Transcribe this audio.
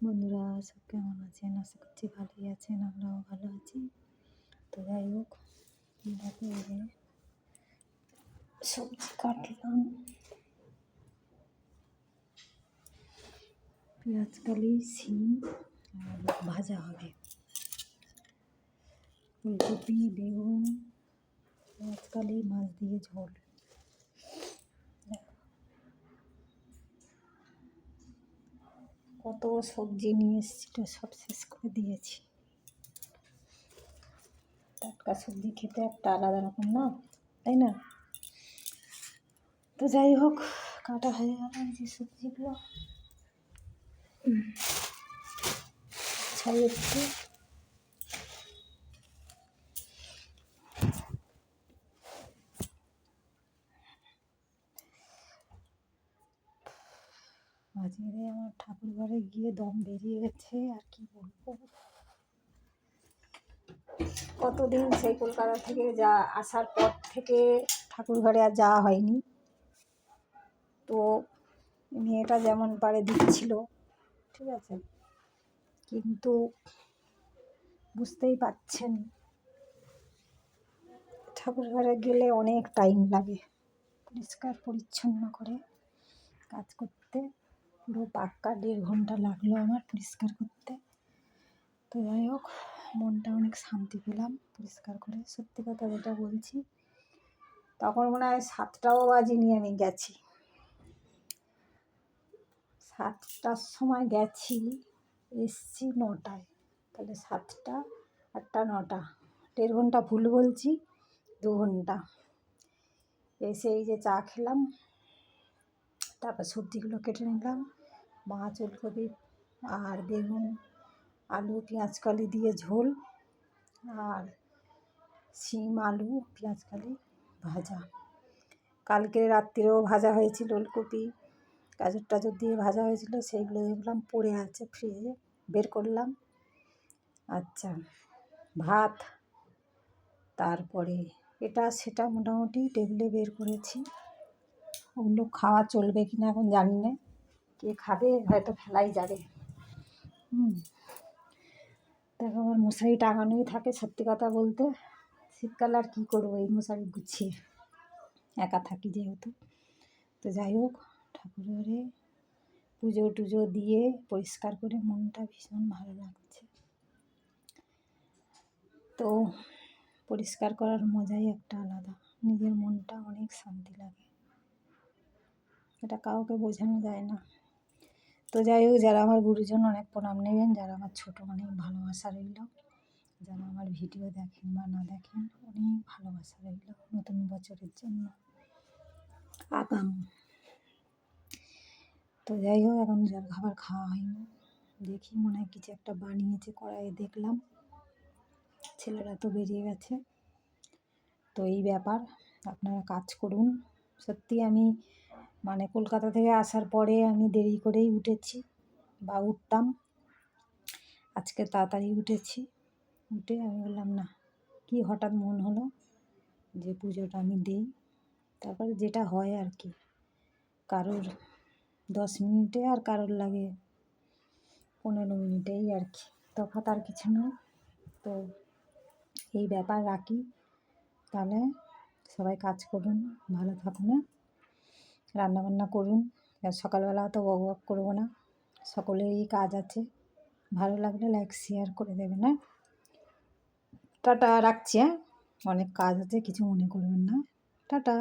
বন্ধুরা সব কেমন আছেন? আশা করছি ভালোই আছেন, আমরাও ভালো আছি। তো যাই হোক, দেখো এই যে সবজি কাটলাম, পেঁয়াজকালি, শিম আর ভাজা হবে। ফুলকপি, বেগুন, পেঁয়াজকালি, মাছ দিয়ে ঝোল। কত সবজি নিয়ে এসেছিল, সব শেষ করে দিয়েছি। টাটকা সবজি খেতে একটা আলাদা রকম না, তাই না? তো যাই হোক, কাটা হয়ে গেল এই যে সবজিগুলো। একটু আজকে আমার ঠাকুর ঘরে গিয়ে দম বেরিয়ে গেছে, আর কি বলবো। কতদিন সেই কলকাতা থেকে আসার পর থেকে ঠাকুর ঘরে আর যাওয়া হয়নি। তো মেয়েটা যেমন পারে দিচ্ছিল, ঠিক আছে, কিন্তু বুঝতেই পারছেন ঠাকুর ঘরে গেলে অনেক টাইম লাগে পরিষ্কার পরিচ্ছন্ন করে কাজ করতে। পুরো পাক্কা 1.5 ঘন্টা লাগলো আমার পরিষ্কার করতে। তো যাই হোক, মনটা অনেক শান্তি পেলাম পরিষ্কার করে। সত্যি কথা যেটা বলছি, তখন মনে হয় 7টাও বাজেনি, আমি গেছি 7টার সময় গেছি, এসছি 9টায়। তাহলে 7টা, 8টা, 9টা, 1.5 ঘন্টা ভুল বলছি, 2 ঘন্টা। এসে এই যে চা খেলাম, তারপর সবজিগুলো কেটে নিলাম। মাছ, ওলকপি আর বেগুন, আলু, পেঁয়াজকালি দিয়ে ঝোল, আর শিম, আলু, পেঁয়াজকালি ভাজা। কালকে রাত্রিরেও ভাজা হয়েছিল, ওলকপি গাজর টাজর দিয়ে ভাজা হয়েছিল, সেইগুলো দেখলাম পড়ে আছে ফ্রিজে, বের করলাম। আচ্ছা, ভাত, তারপরে এটা সেটা মোটামুটি টেবিলে বের করেছি। ওগুলো খাওয়া চলবে কিনা এখন জানি না, কে খাবে, হয়তো ফেলাই যাবে। দেখো, আমার মশারি টাঙানোই থাকে। সত্যি কথা বলতে, শীতকালে আর কী করবো এই মশারি গুছিয়ে, একা থাকি যেহেতু। তো যাই হোক, ঠাকুর ঘরে পুজো টুজো দিয়ে পরিষ্কার করে মনটা ভীষণ ভালো লাগছে। তো পরিষ্কার করার মজাই একটা আলাদা, নিজের মনটা অনেক শান্তি লাগে, এটা কাউকে বোঝানো যায় না। তো যাই হোক, যারা আমার গুরুজন অনেক প্রণাম নেবেন, যারা আমার ছোটো অনেক ভালোবাসা রইল, যারা আমার ভিডিও দেখেন বা না দেখেন অনেক ভালোবাসা রইল নতুন বছরের জন্য আগাম। তো যাই হোক, এখন যার খাবার খাওয়া হয়নি, দেখি মনে হয় কিছু একটা বানিয়েছে কড়াইয়ে, দেখলাম। ছেলেরা তো বেরিয়ে গেছে। তো এই ব্যাপার, আপনারা কাজ করুন। সত্যি আমি কলকাতা থেকে আসার পরে আমি দেরি করেই উঠেছি, বা উঠতাম। আজকে তাড়াতাড়ি উঠেছি, উঠে আমি বললাম না, কি হঠাৎ মন হলো যে পুজোটা আমি দিই। তারপরে যেটা হয় আর কি, কারোর 10 মিনিটে আর কারোর লাগে 15 মিনিটেই আর কি, তফাৎ আর কিছু না। তো এই ব্যাপার রাখি, তাহলে সবাই কাজ করুন, ভালো থাকুন, রান্নাবান্না করুন। সকালবেলা তো বক বক করবো না, সকলেরই কাজ আছে। ভালো লাগলে লাইক শেয়ার করে দেবেন। টাটা, রাখছি। অনেক কাজ আছে, কিছু মনে করবেন না। টাটা।